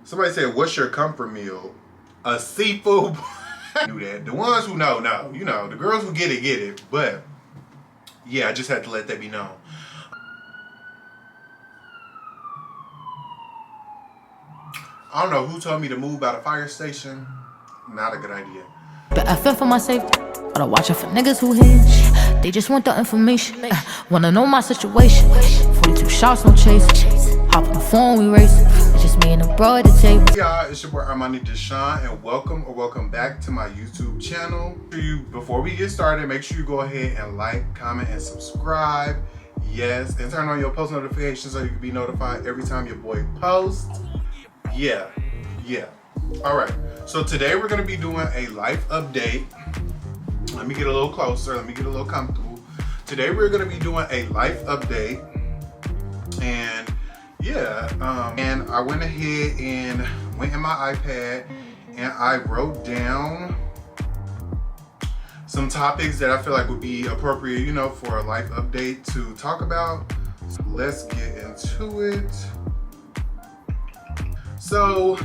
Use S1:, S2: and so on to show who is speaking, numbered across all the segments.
S1: Somebody said, "What's your comfort meal?" A seafood. Do that. The ones who know. You know, the girls who get it. But yeah, I just had to let that be known. I don't know who told me to move out of fire station. Not a good idea.
S2: But I feel for my safety. But I watch out for niggas who hinge. They just want the information. Wanna know my situation. 42 shots, no chase. Hop on the phone, we race. It's just me and the bro at the table.
S1: Hey y'all, it's your boy Armani Deshawn, and welcome back to my YouTube channel. Before we get started, make sure you go ahead and like, comment, and subscribe. Yes, and turn on your post notifications so you can be notified every time your boy posts. Yeah. All right, so today we're gonna be doing a life update. Let me get a little closer, let me get a little comfortable. Today we're gonna be doing a life update, and yeah, and I went ahead and went in my iPad and I wrote down some topics that I feel like would be appropriate, you know, for a life update to talk about. So let's get into it. So,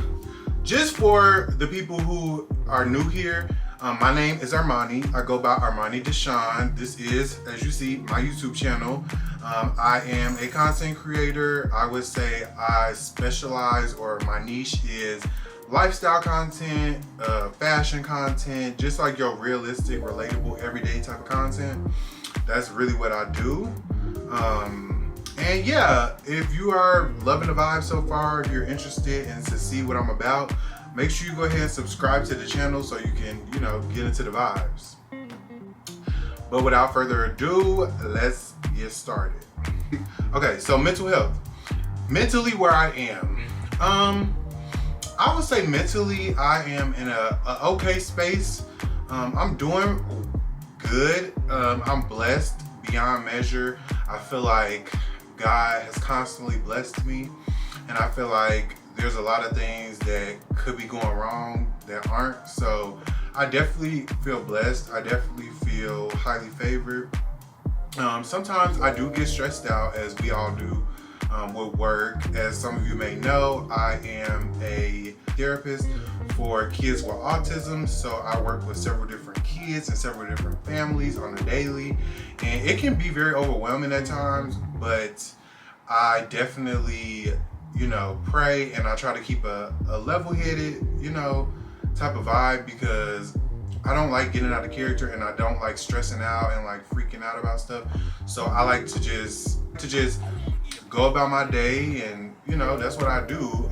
S1: just for the people who are new here, my name is Armani. I go by Armani Deshawn. This is, as you see, my YouTube channel. I am a content creator. I would say I specialize, or my niche is lifestyle content, fashion content, just like your realistic, relatable, everyday type of content. That's really what I do. And yeah, if you are loving the vibe so far, if you're interested in to see what I'm about, make sure you go ahead and subscribe to the channel so you can, you know, get into the vibes. But without further ado, let's get started. Okay, so mental health. Mentally, where I am. I would say mentally, I am in a okay space. I'm doing good. I'm blessed beyond measure. I feel like God has constantly blessed me, and I feel like there's a lot of things that could be going wrong that aren't. So I definitely feel blessed. I definitely feel highly favored. Sometimes I do get stressed out, as we all do, with work. As some of you may know, I am a therapist for kids with autism, so I work with several different kids and several different families on a daily, and it can be very overwhelming at times, but I definitely, you know, pray, and I try to keep a level-headed, you know, type of vibe, because I don't like getting out of character, and I don't like stressing out and like freaking out about stuff. So I like to just go about my day, and you know, that's what I do.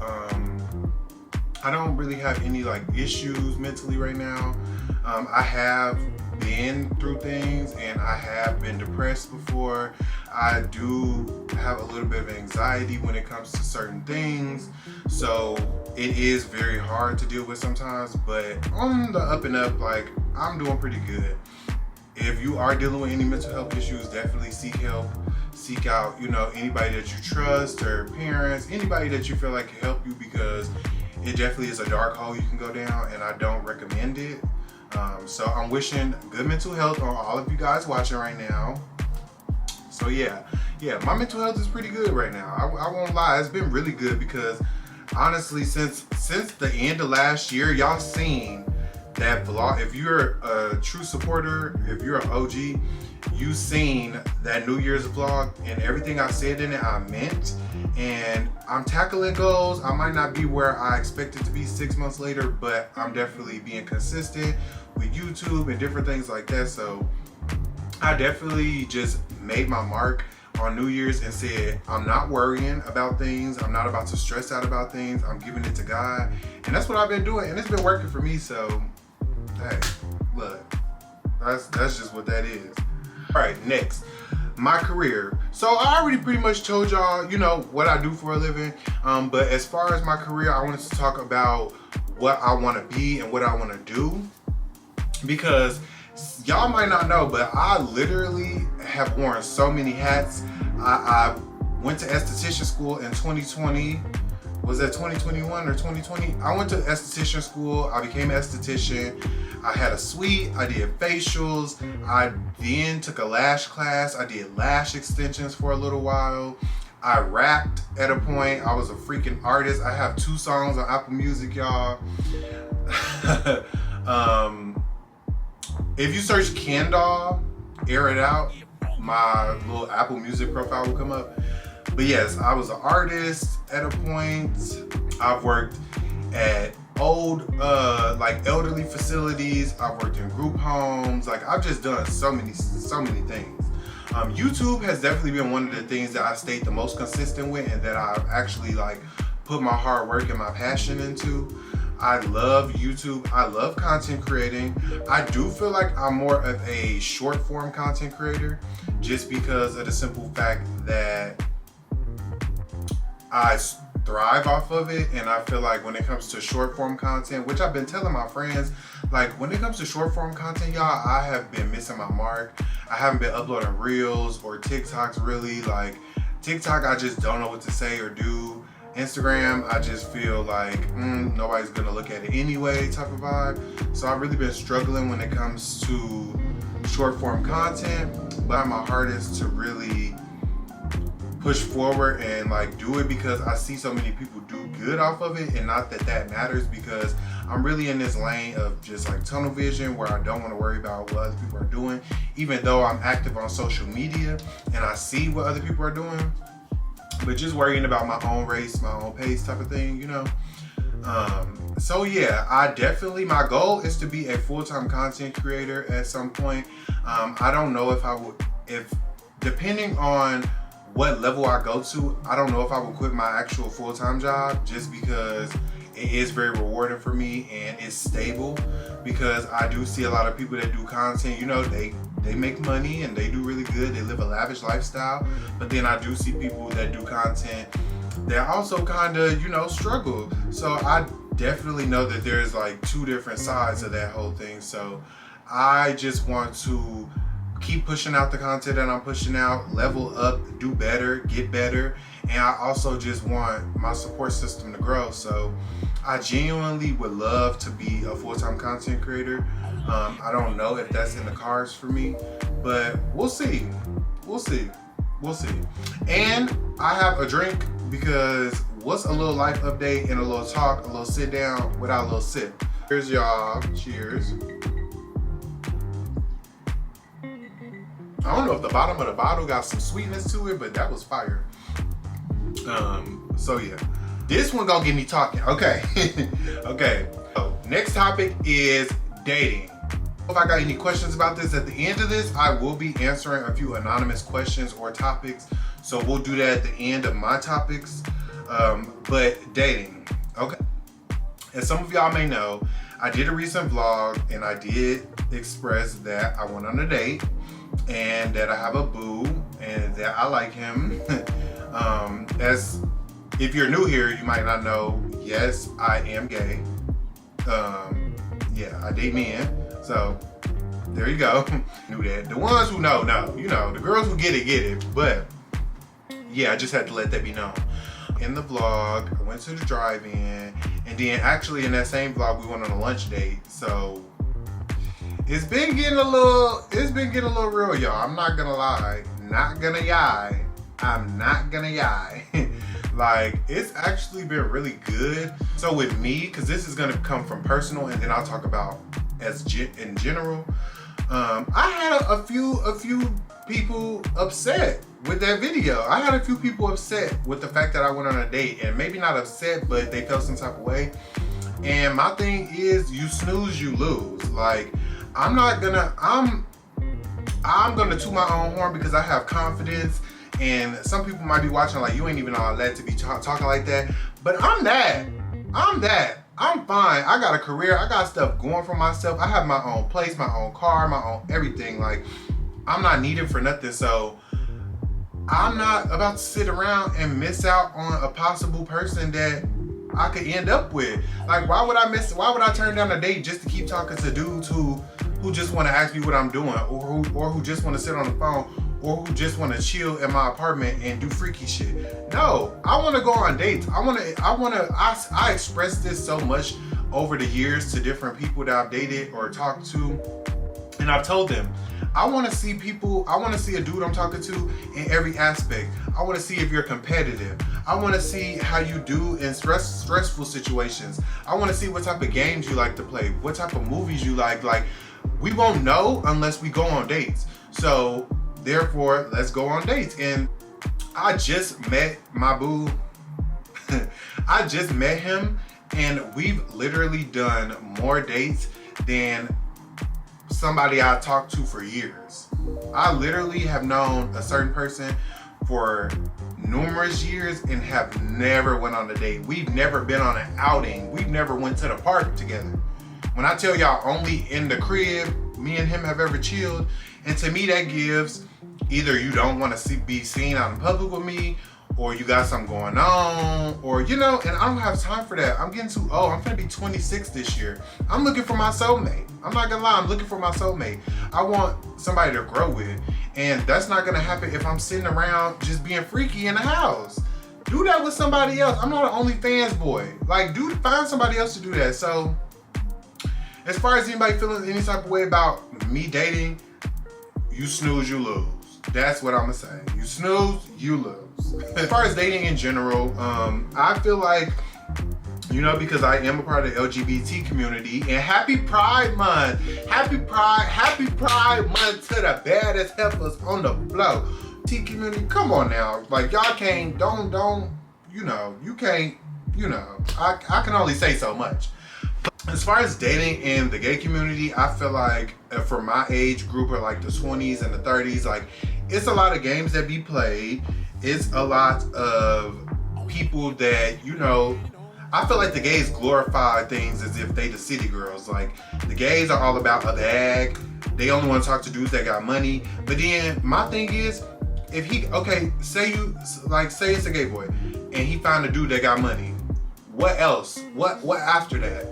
S1: I don't really have any like issues mentally right now. I have been through things, and I have been depressed before. I do have a little bit of anxiety when it comes to certain things, so it is very hard to deal with sometimes, but on the up and up, like, I'm doing pretty good. If you are dealing with any mental health issues, definitely seek help. Seek out, you know, anybody that you trust, or parents, anybody that you feel like can help you, because it definitely is a dark hole you can go down, and I don't recommend it. So I'm wishing good mental health on all of you guys watching right now. So yeah, my mental health is pretty good right now. I won't lie, it's been really good, because honestly, since the end of last year, y'all seen that vlog. If you're a true supporter, if you're an OG, you seen that New Year's vlog, and everything I said in it, I meant. And I'm tackling goals. I might not be where I expected to be 6 months later, but I'm definitely being consistent with YouTube and different things like that. So I definitely just made my mark on New Year's and said, I'm not worrying about things. I'm not about to stress out about things. I'm giving it to God. And that's what I've been doing, and it's been working for me. So hey, look, that's just what that is. All right, next, my career. So I already pretty much told y'all, you know, what I do for a living. But as far as my career, I wanted to talk about what I want to be and what I want to do, because y'all might not know, but I literally have worn so many hats. I went to esthetician school in 2020. Was that 2021 or 2020? I went to esthetician school. I became an esthetician. I had a suite. I did facials. I then took a lash class. I did lash extensions for a little while. I rapped at a point. I was a freaking artist. I have 2 songs on Apple Music, y'all. If you search Kendall, Air It Out, my little Apple Music profile will come up. But yes, I was an artist at a point. I've worked at old, like elderly facilities. I've worked in group homes. Like I've just done so many things. YouTube has definitely been one of the things that I stayed the most consistent with, and that I've actually like put my hard work and my passion into. I love YouTube. I love content creating. I do feel like I'm more of a short form content creator, just because of the simple fact that I thrive off of it. And I feel like when it comes to short form content, which I've been telling my friends, like when it comes to short form content, y'all, I have been missing my mark. I haven't been uploading reels or TikToks really. Like TikTok, I just don't know what to say or do. Instagram, I just feel like nobody's gonna look at it anyway type of vibe. So I've really been struggling when it comes to short form content, but my heart is to really push forward and like do it, because I see so many people do good off of it. And not that that matters, because I'm really in this lane of just like tunnel vision, where I don't want to worry about what other people are doing, even though I'm active on social media and I see what other people are doing. But just worrying about my own race, my own pace type of thing, you know? So yeah, my goal is to be a full-time content creator at some point. I don't know if depending on what level I go to, I don't know if I would quit my actual full-time job, just because it is very rewarding for me and it's stable. Because I do see a lot of people that do content, you know, they make money and they do really good. They live a lavish lifestyle. But then I do see people that do content that also kind of, you know, struggle. So I definitely know that there's like 2 different sides of that whole thing. So I just want to keep pushing out the content that I'm pushing out, level up, do better, get better. And I also just want my support system to grow. So I genuinely would love to be a full-time content creator. I don't know if that's in the cards for me, but we'll see. We'll see. And I have a drink, because what's a little life update and a little talk, a little sit down without a little sip? Cheers, y'all. Cheers. I don't know if the bottom of the bottle got some sweetness to it, but that was fire. So yeah, this one gonna get me talking. Okay. Okay. So next topic is dating. If I got any questions about this at the end of this, I will be answering a few anonymous questions or topics. So we'll do that at the end of my topics. But dating. Okay. As some of y'all may know, I did a recent vlog and I did express that I went on a date and that I have a boo and that I like him. As if you're new here, you might not know, yes, I am gay. Yeah, I date men. So there you go. Knew that. The ones who know, you know, the girls who get it. But yeah, I just had to let that be known. In the vlog, I went to the drive-in, and then actually in that same vlog, we went on a lunch date. So it's been getting a little real, y'all. I'm not gonna lie. I'm not gonna yai. Like, it's actually been really good. So with me, because this is gonna come from personal, and then I'll talk about in general. I had a few people upset with that video. I had a few people upset with the fact that I went on a date, and maybe not upset, but they felt some type of way. And my thing is, you snooze, you lose. Like, I'm gonna toot my own horn because I have confidence. And some people might be watching like, you ain't even all that to be talking like that. But I'm that. I'm fine. I got a career. I got stuff going for myself. I have my own place, my own car, my own everything. Like, I'm not needed for nothing. So I'm not about to sit around and miss out on a possible person that I could end up with. Like, why would I turn down a date just to keep talking to dudes who just want to ask me what I'm doing, or who just want to sit on the phone, or who just want to chill in my apartment and do freaky shit? No, I want to go on dates. I expressed this so much over the years to different people that I've dated or talked to, and I've told them I want to see people, I want to see a dude I'm talking to in every aspect. I want to see if you're competitive. I want to see how you do in stressful situations. I want to see what type of games you like to play, what type of movies you like. Like, we won't know unless we go on dates. So therefore, let's go on dates. And I just met my boo. I just met him, and we've literally done more dates than somebody I talked to for years. I literally have known a certain person for numerous years and have never went on a date. We've never been on an outing. We've never went to the park together. When I tell y'all only in the crib, me and him have ever chilled. And to me, that gives either you don't want to be seen out in public with me, or you got something going on, or, you know, and I don't have time for that. I'm getting too old. I'm gonna be 26 this year. I'm looking for my soulmate. I'm not gonna lie, I'm looking for my soulmate. I want somebody to grow with, and that's not gonna happen if I'm sitting around just being freaky in the house. Do that with somebody else. I'm not an OnlyFans boy. Like, find somebody else to do that. So, as far as anybody feeling any type of way about me dating, you snooze, you lose. That's what I'm gonna say. You snooze, you lose. As far as dating in general, I feel like, you know, because I am a part of the LGBT community, and happy Pride Month. Happy Pride Month to the baddest heifers on the floor. T community, come on now. Like, y'all can't, don't, you know, you can't, you know, I can only say so much. As far as dating in the gay community, I feel like for my age group, or like the 20s and the 30s, like, it's a lot of games that be played. It's a lot of people that, you know, I feel like the gays glorify things as if they the city girls. Like, the gays are all about a bag. They only want to talk to dudes that got money. But then my thing is, if he, okay, say it's a gay boy and he found a dude that got money. What else? What after that?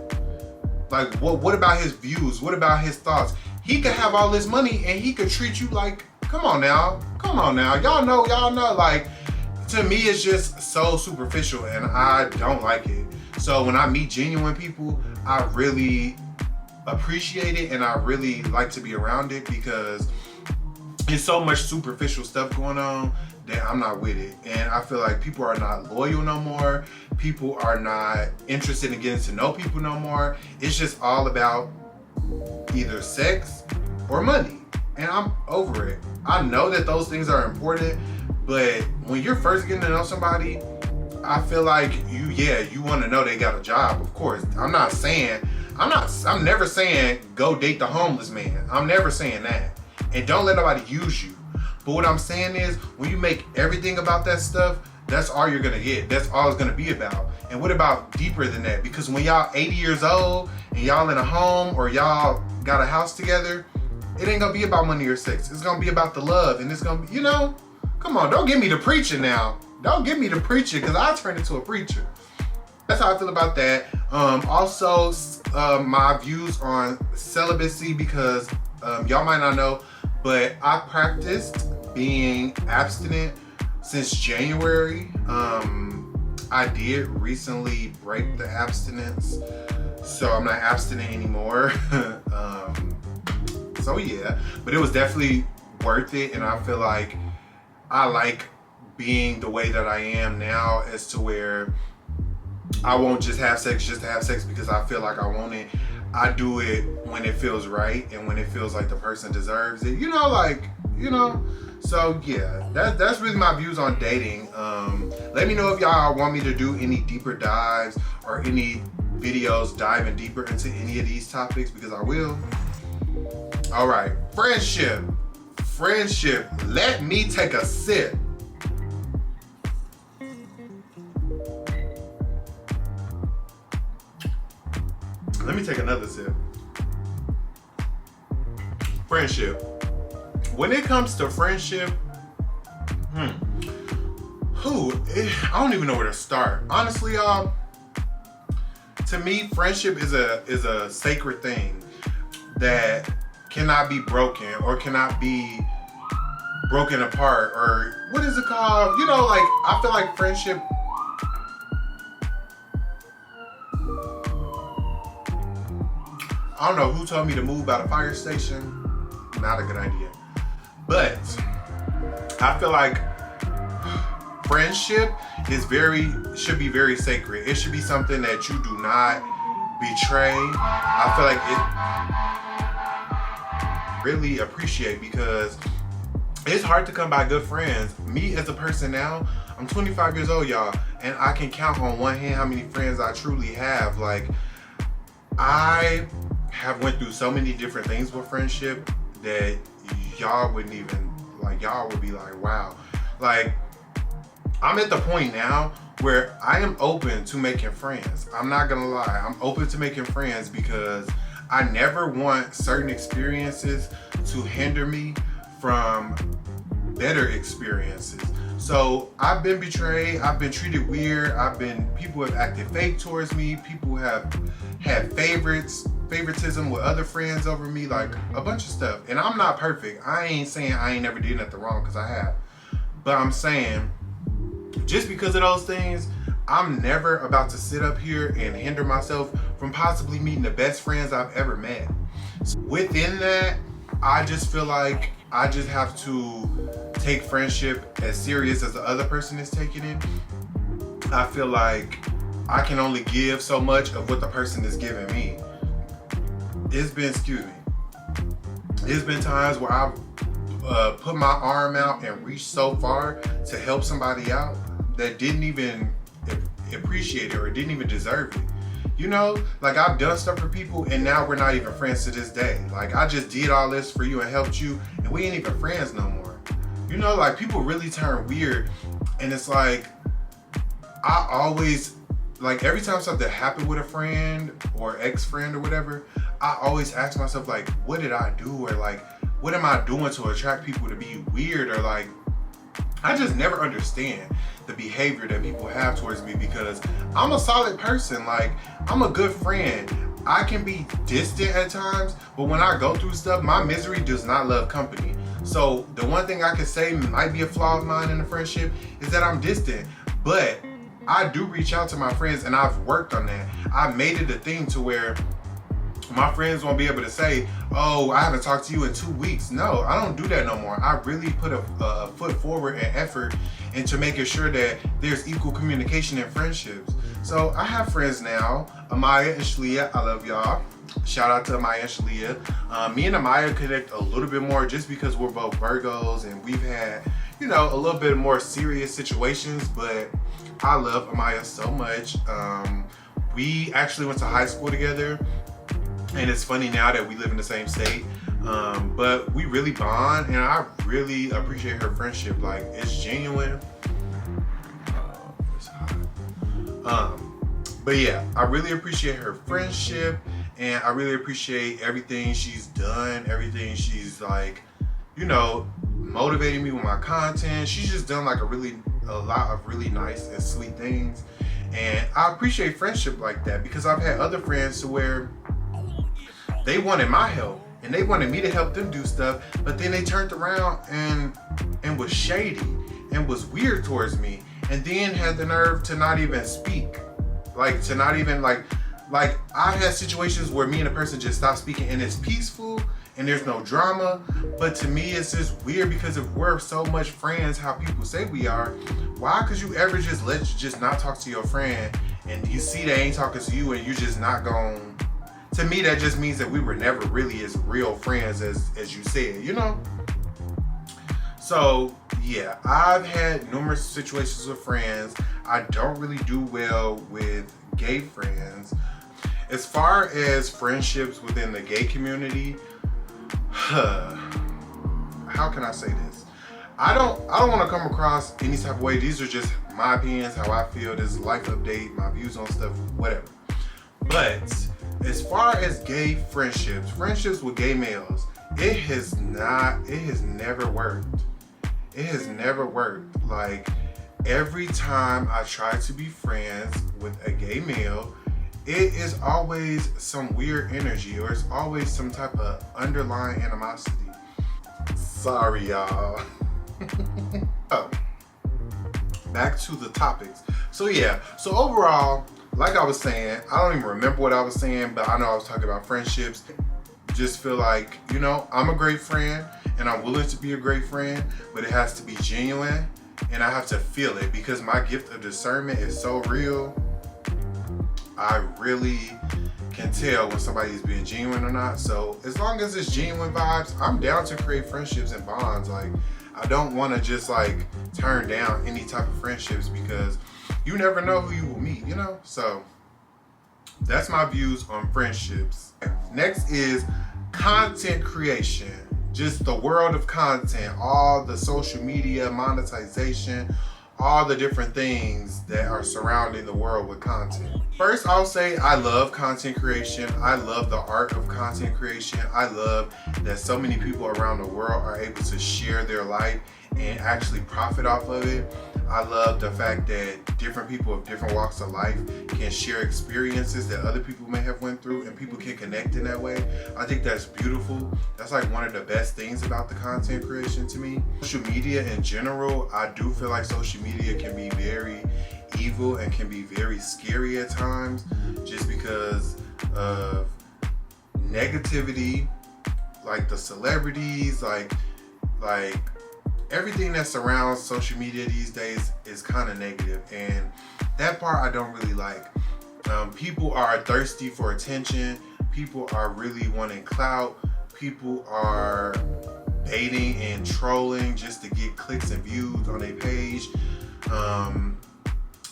S1: Like, what about his views? What about his thoughts? He could have all this money and he could treat you like, come on now. Y'all know, like, to me, it's just so superficial and I don't like it. So when I meet genuine people, I really appreciate it and I really like to be around it, because there's so much superficial stuff going on that I'm not with it. And I feel like people are not loyal no more. People are not interested in getting to know people no more. It's just all about either sex or money. And I'm over it. I know that those things are important, but when you're first getting to know somebody, I feel like you want to know they got a job, of course. I'm never saying go date the homeless man. I'm never saying that. And don't let nobody use you. But what I'm saying is, when you make everything about that stuff, that's all you're gonna get. That's all it's gonna be about. And what about deeper than that? Because when y'all 80 years old and y'all in a home or y'all got a house together, it ain't gonna be about money or sex. It's gonna be about the love, and it's gonna be, you know, come on, don't get me to preaching now. Don't get me to preaching, because I turn into a preacher. That's how I feel about that. Also, my views on celibacy, because y'all might not know, but I practiced being abstinent since January. I did recently break the abstinence, so I'm not abstinent anymore. So yeah, but it was definitely worth it, and I feel like I like being the way that I am now, as to where I won't just have sex just to have sex because I feel like I want it. I do it when it feels right and when it feels like the person deserves it. You know, like, you know. So yeah, that's really my views on dating. Let me know if y'all want me to do any deeper dives or any videos diving deeper into any of these topics, because I will. All right, friendship. Let me take a sip. Let me take another sip. Friendship. When it comes to friendship, I don't even know where to start. Honestly, y'all, to me, friendship is a sacred thing that cannot be broken or cannot be broken apart, or what is it called? You know, like, I feel like friendship, I don't know who told me to move by the fire station. Not a good idea. But I feel like friendship should be very sacred. It should be something that you do not betray. I feel like it really appreciate, because it's hard to come by good friends. Me as a person now, I'm 25 years old, y'all, and I can count on one hand how many friends I truly have. Like, I have went through so many different things with friendship that y'all would be like, wow. Like, I'm at the point now where I am open to making friends. I'm not gonna lie, I'm open to making friends because I never want certain experiences to hinder me from better experiences. So I've been betrayed, I've been treated weird, people have acted fake towards me, people have had favoritism with other friends over me, like a bunch of stuff. And I'm not perfect. I ain't saying I ain't never did nothing wrong, because I have. But I'm saying, just because of those things, I'm never about to sit up here and hinder myself from possibly meeting the best friends I've ever met. So within that, I just feel like I just have to take friendship as serious as the other person is taking it. I feel like I can only give so much of what the person is giving me. It's been times where I've put my arm out and reached so far to help somebody out that didn't even appreciate it or didn't even deserve it. You know, like, I've done stuff for people and now we're not even friends to this day. Like, I just did all this for you and helped you and we ain't even friends no more. You know, like, people really turn weird, and it's like, I always, like, every time something happened with a friend or ex-friend or whatever, I always ask myself, like, what did I do? Or like, what am I doing to attract people to be weird? Or like, I just never understand the behavior that people have towards me, because I'm a solid person. Like, I'm a good friend. I can be distant at times, but when I go through stuff, my misery does not love company. So the one thing I can say might be a flaw of mine in a friendship is that I'm distant, but I do reach out to my friends, and I've worked on that. I made it a thing to where my friends won't be able to say, oh, I haven't talked to you in 2 weeks. No, I don't do that no more. I really put a foot forward and effort into making sure that there's equal communication in friendships. So I have friends now, Amaya and Shalia. I love y'all. Shout out to Amaya and Shalia. Me and Amaya connect a little bit more just because we're both Virgos and we've had, you know, a little bit more serious situations, but I love Amaya so much. We actually went to high school together, and it's funny now that we live in the same state, but we really bond, and I really appreciate her friendship. Like, it's genuine. It's hot. But yeah, I really appreciate her friendship, and I really appreciate everything she's done, everything she's, like, you know, motivating me with my content. She's just done like a lot of really nice and sweet things, and I appreciate friendship like that, because I've had other friends to where they wanted my help and they wanted me to help them do stuff, but then they turned around and was shady and was weird towards me, and then had the nerve to not even speak, like, to not even like I've had situations where me and a person just stop speaking and it's peaceful and there's no drama, but to me it's just weird, because if we're so much friends how people say we are, why could you ever just not talk to your friend and you see they ain't talking to you and you just not going? To me, that just means that we were never really as real friends as you said, you know? So yeah, I've had numerous situations with friends. I don't really do well with gay friends. As far as friendships within the gay community, how can I say this? I don't want to come across any type of way. These are just my opinions, how I feel. This is a life update, my views on stuff, whatever. But as far as gay friendships with gay males, it has never worked. It has never worked. Like, every time I try to be friends with a gay male, it is always some weird energy, or it's always some type of underlying animosity. Sorry, y'all. Oh, back to the topics. So yeah, so overall, like I was saying, I don't even remember what I was saying, but I know I was talking about friendships. Just feel like, you know, I'm a great friend, and I'm willing to be a great friend, but it has to be genuine and I have to feel it, because my gift of discernment is so real. I really can tell when somebody is being genuine or not. So as long as it's genuine vibes, I'm down to create friendships and bonds. Like, I don't want to just like turn down any type of friendships, because you never know who you will meet, you know? So that's my views on friendships. Next is content creation. Just the world of content, all the social media, monetization, all the different things that are surrounding the world with content. First, I'll say I love content creation. I love the art of content creation. I love that so many people around the world are able to share their life and actually profit off of it. I love the fact that different people of different walks of life can share experiences that other people may have went through, and people can connect in that way. I think that's beautiful. That's like one of the best things about the content creation to me. Social media in general, I do feel like social media can be very evil and can be very scary at times, just because of negativity, like the celebrities, like everything that surrounds social media these days is kind of negative, and that part I don't really like. People are thirsty for attention. People are really wanting clout. People are baiting and trolling just to get clicks and views on their page.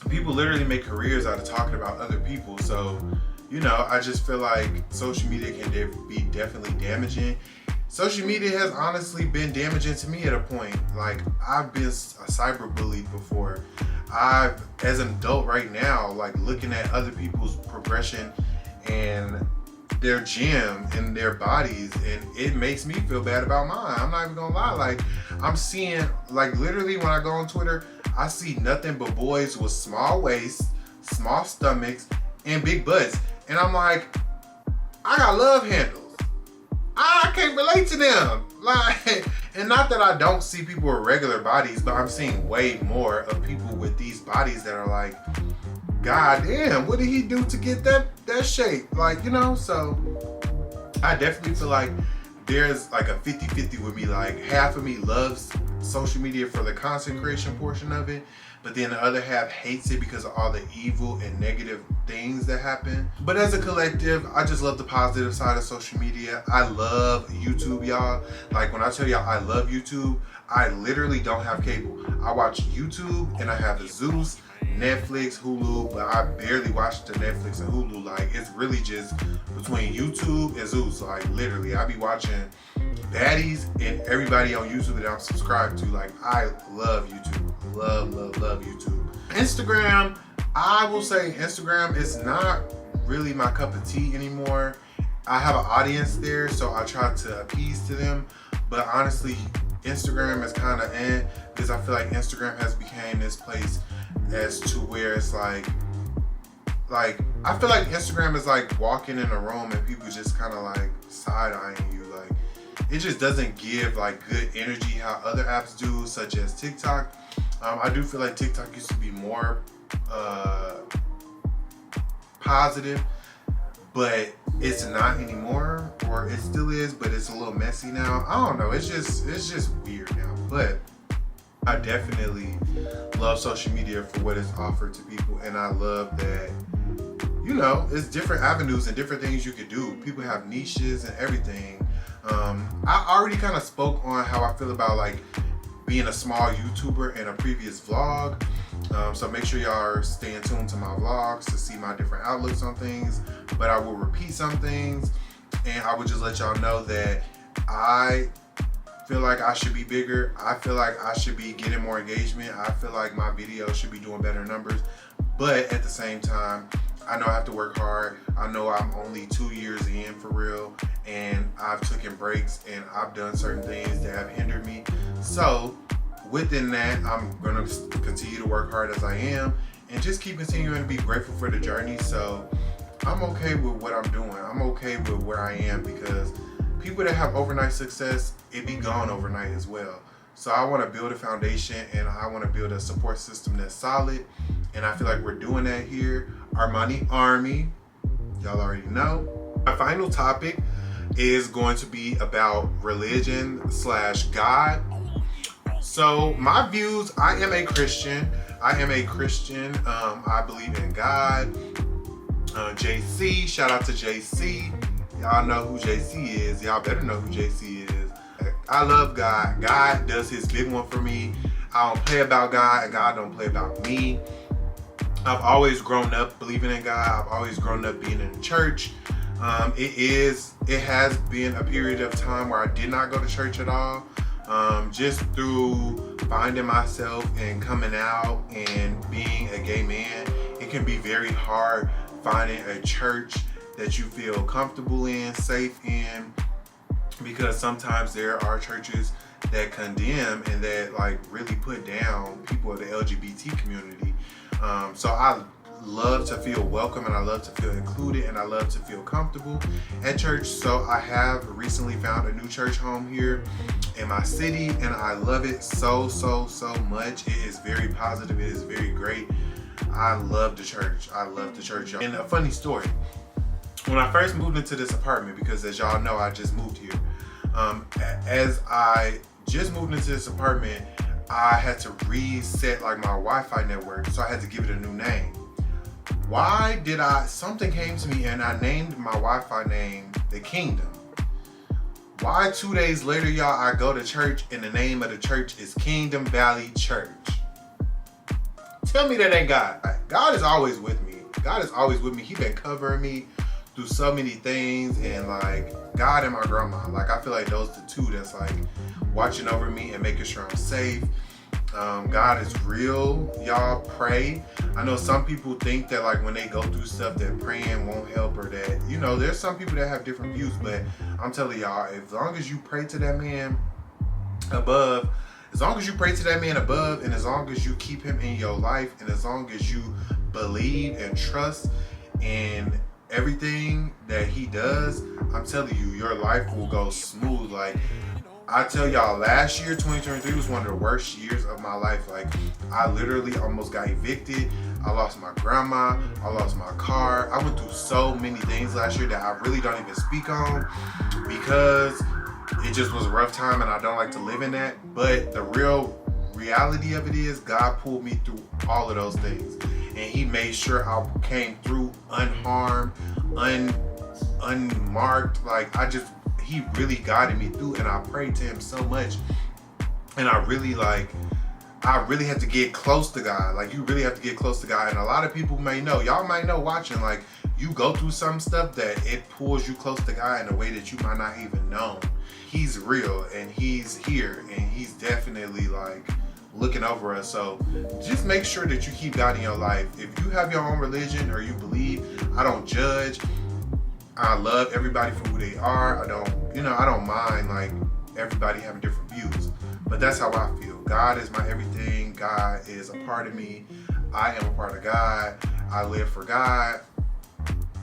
S1: People literally make careers out of talking about other people. So, you know, I just feel like social media can be definitely damaging. Social media has honestly been damaging to me at a point. Like, I've been a cyberbullied before. As an adult right now, like looking at other people's progression and their gym and their bodies, and it makes me feel bad about mine. I'm not even gonna lie. Like, I'm seeing, like, literally when I go on Twitter, I see nothing but boys with small waists, small stomachs, and big butts. And I'm like, I got love handles. I can't relate to them. Like, and not that I don't see people with regular bodies, but I'm seeing way more of people with these bodies that are like, God damn, what did he do to get that shape? Like, you know, so I definitely feel like there's like a 50-50 with me. Like, half of me loves social media for the content creation portion of it, but then the other half hates it because of all the evil and negative things that happen. But as a collective, I just love the positive side of social media. I love YouTube, y'all. Like, when I tell y'all I love YouTube, I literally don't have cable. I watch YouTube and I have the Zeus, Netflix, Hulu, but I barely watch the Netflix and Hulu. Like, it's really just between YouTube and Zeus. Like, literally, I be watching baddies and everybody on YouTube that I'm subscribed to. Like, I love YouTube. Love YouTube. Instagram, I will say Instagram is not really my cup of tea anymore. I have an audience there, so I try to appease to them. But honestly, Instagram is kind of because I feel like Instagram has become this place as to where it's like I feel like Instagram is like walking in a room and people just kind of like side-eyeing you. Like, it just doesn't give like good energy how other apps do, such as TikTok. I do feel like TikTok used to be more positive, but it's not anymore, or it still is, but it's a little messy now. I don't know. It's just weird now. But I definitely love social media for what it's offered to people, and I love that, you know, it's different avenues and different things you could do. People have niches and everything. I already kind of spoke on how I feel about like being a small YouTuber in a previous vlog. So make sure y'all are staying tuned to my vlogs to see my different outlooks on things. But I will repeat some things, and I would just let y'all know that I feel like I should be bigger. I feel like I should be getting more engagement. I feel like my videos should be doing better numbers. But at the same time, I know I have to work hard. I know I'm only 2 years in for real, and I've taken breaks and I've done certain things that have hindered me. So within that, I'm gonna continue to work hard as I am and just keep continuing to be grateful for the journey. So I'm okay with what I'm doing. I'm okay with where I am, because people that have overnight success, it be gone overnight as well. So I want to build a foundation, and I want to build a support system that's solid, and I feel like we're doing that here. Armani Army, y'all already know. My final topic, is going to be about religion / God. So my views, I am a Christian. I believe in God. JC, shout out to JC. Y'all know who JC is. Y'all better know who JC is. I love God. God does his big one for me. I don't play about God, and God don't play about me. I've always grown up believing in God. I've always grown up being in the church. It has been a period of time where I did not go to church at all. Just through finding myself and coming out and being a gay man, it can be very hard finding a church that you feel comfortable in, safe in, because sometimes there are churches that condemn and that like really put down people of the LGBT community. So I love to feel welcome, and I love to feel included, and I love to feel comfortable at church. So I have recently found a new church home here in my city, and I love it so much. It is very positive. It is very great. I love the church. I love the church, y'all. And a funny story, when I first moved into this apartment, because as y'all know, I just moved here. As I just moved into this apartment, I had to reset like my Wi-Fi network, so I had to give it a new name. Something came to me and I named my Wi-Fi name The Kingdom. Why 2 days later, y'all, I go to church and the name of the church is Kingdom Valley Church? Tell me that ain't God. God is always with me. God is always with me. He been covering me through so many things, and like God and my grandma, like I feel like those the two that's like watching over me and making sure I'm safe. God is real. Y'all pray. I know some people think that like when they go through stuff that praying won't help, or that, you know, there's some people that have different views, but I'm telling y'all, as long as you pray to that man above, and as long as you keep him in your life, and as long as you believe and trust in everything that he does, I'm telling you, your life will go smooth. Like I tell y'all, last year, 2023, was one of the worst years of my life. Like I literally almost got evicted. I lost my grandma. I lost my car. I went through so many things last year that I really don't even speak on, because it just was a rough time, and I don't like to live in that. But the real reality of it is God pulled me through all of those things, and he made sure I came through unharmed, unmarked. Like he really guided me through, and I prayed to him so much, and I really had to get close to God. Like you really have to get close to God, and a lot of people y'all might know watching, like you go through some stuff that it pulls you close to God in a way that you might not even know. He's real, and he's here, and he's definitely like looking over us. So just make sure that you keep God in your life. If you have your own religion or you believe, I don't judge. I love everybody for who they are. I don't mind like everybody having different views, but that's how I feel. God is my everything. God is a part of me. I am a part of God. I live for God.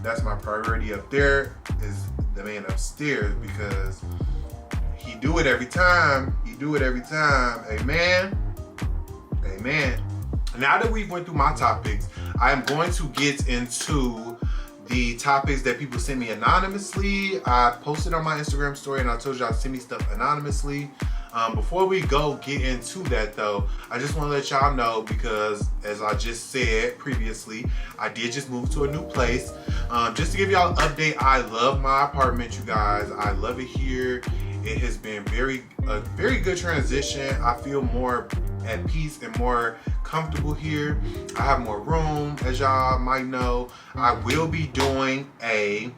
S1: That's my priority. Up there is the man upstairs, because he do it every time. Amen. Now that we've went through my topics, I am going to get into the topics that people send me anonymously. I posted on my Instagram story, and I told y'all to send me stuff anonymously. Before we get into that though, I just want to let y'all know, because as I just said previously, I did just move to a new place. Just to give y'all an update, I love my apartment, you guys. I love it here. It has been a very good transition. I feel more at peace and more comfortable here. I have more room, as y'all might know. I will be doing a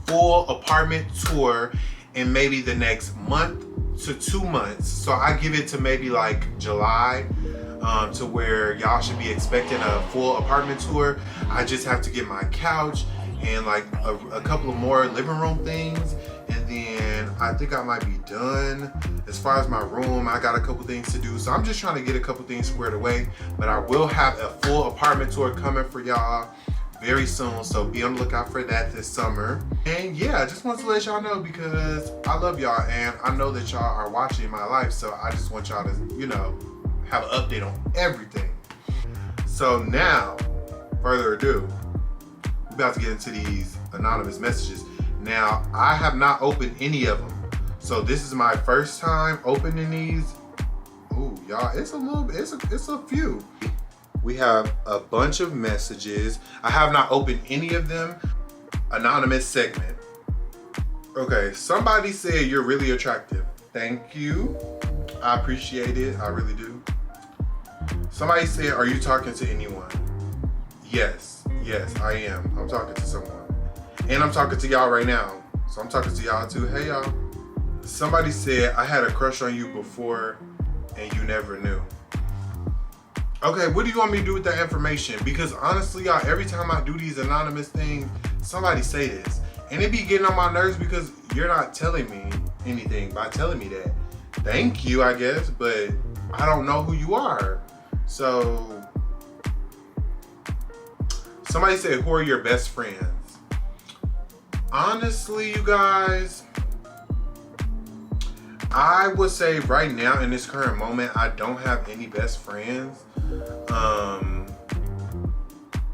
S1: full apartment tour in maybe the next month to 2 months. So I give it to maybe like July, to where y'all should be expecting a full apartment tour. I just have to get my couch and like a couple of more living room things, and then I think I might be done. As far as my room, I got a couple things to do, so I'm just trying to get a couple things squared away. But I will have a full apartment tour coming for y'all very soon, so be on the lookout for that this summer. And yeah, I just wanted to let y'all know, because I love y'all, and I know that y'all are watching my life, so I just want y'all to, have an update on everything. So now, further ado, we're about to get into these anonymous messages. Now, I have not opened any of them. So this is my first time opening these. Ooh, y'all, it's a few. We have a bunch of messages. I have not opened any of them. Anonymous segment. Okay, somebody said you're really attractive. Thank you. I appreciate it. I really do. Somebody said, are you talking to anyone? Yes, I am. I'm talking to someone. And I'm talking to y'all right now. So I'm talking to y'all too. Hey, y'all. Somebody said, I had a crush on you before and you never knew. Okay, what do you want me to do with that information? Because honestly, y'all, every time I do these anonymous things, somebody say this. And it be getting on my nerves because you're not telling me anything by telling me that. Thank you, I guess, but I don't know who you are. So, somebody said, who are your best friends? Honestly, you guys, I would say right now in this current moment, I don't have any best friends.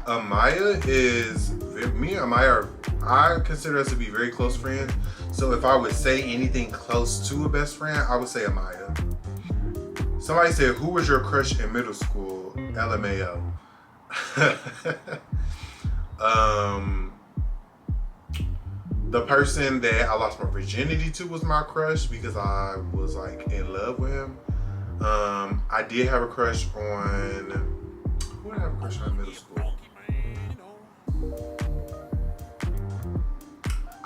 S1: Amaya is, me and Amaya, I consider us to be very close friends. So if I would say anything close to a best friend, I would say Amaya. Somebody said, who was your crush in middle school? LMAO. The person that I lost my virginity to was my crush because I was like in love with him. I did have a crush on, who did I have a crush on in middle school?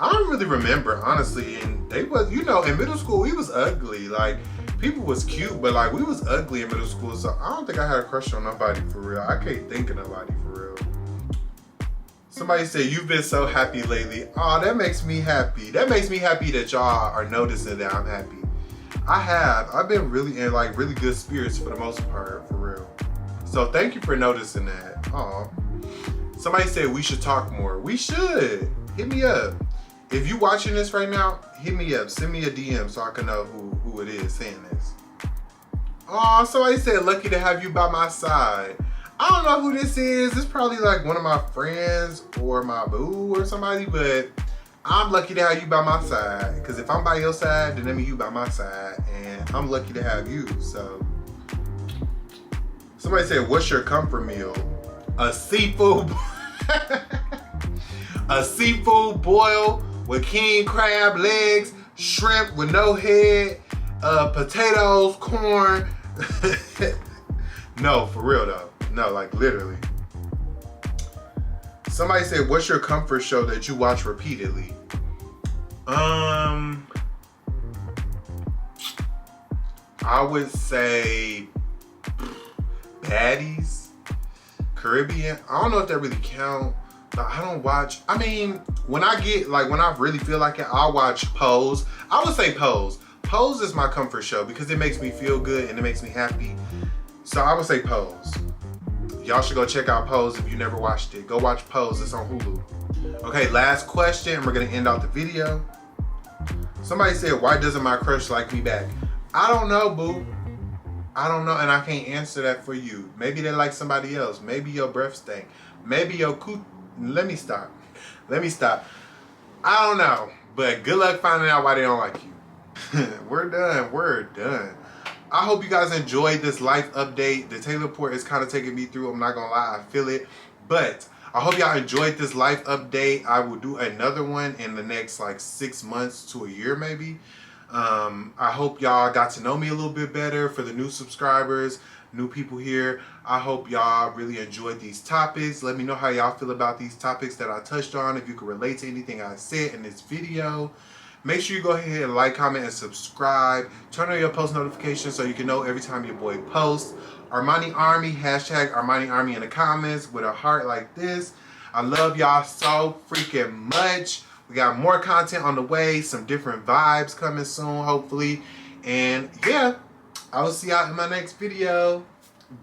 S1: I don't really remember, honestly. And they was, you know, in middle school, we was ugly. Like, people was cute, but like, we was ugly in middle school. So I don't think I had a crush on nobody for real. I can't think of nobody for real. Somebody said, you've been so happy lately. Oh, that makes me happy. That makes me happy that y'all are noticing that I'm happy. I have. I've been really in like really good spirits for the most part, for real. So thank you for noticing that. Oh, somebody said we should talk more. We should. Hit me up. If you watching this right now, hit me up. Send me a DM so I can know who it is saying this. Oh, somebody said lucky to have you by my side. I don't know who this is. It's probably like one of my friends or my boo or somebody, but I'm lucky to have you by my side. Because if I'm by your side, then that means you by my side. And I'm lucky to have you, so. Somebody said, what's your comfort meal? A seafood, a seafood boil with king crab legs, shrimp with no head, potatoes, corn. No, for real though. No, like literally. Somebody said, what's your comfort show that you watch repeatedly? I would say Baddies, Caribbean. I don't know if that really count, but I don't watch. I mean, when I really feel like it, I'll watch Pose. I would say Pose. Pose is my comfort show because it makes me feel good and it makes me happy. So I would say Pose. Y'all should go check out Pose if you never watched it. Go watch Pose, it's on Hulu. Okay, last question, and we're gonna end out the video. Somebody said, why doesn't my crush like me back? I don't know, boo. I don't know, and I can't answer that for you. Maybe they like somebody else. Maybe your breath stink. Maybe your let me stop. I don't know, but good luck finding out why they don't like you. We're done. I hope you guys enjoyed this life update. The Taylor Port is kind of taking me through. I'm not gonna lie, I feel it. But I hope y'all enjoyed this life update. I will do another one in the next like 6 months to a year maybe. I hope y'all got to know me a little bit better. For the new subscribers, new people here, I hope y'all really enjoyed these topics. Let me know how y'all feel about these topics that I touched on. If you can relate to anything I said in this video. Make sure you go ahead and like, comment, and subscribe. Turn on your post notifications so you can know every time your boy posts. Armani Army, hashtag Armani Army in the comments with a heart like this. I love y'all so freaking much. We got more content on the way, some different vibes coming soon, hopefully. And yeah, I will see y'all in my next video.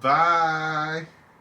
S1: Bye.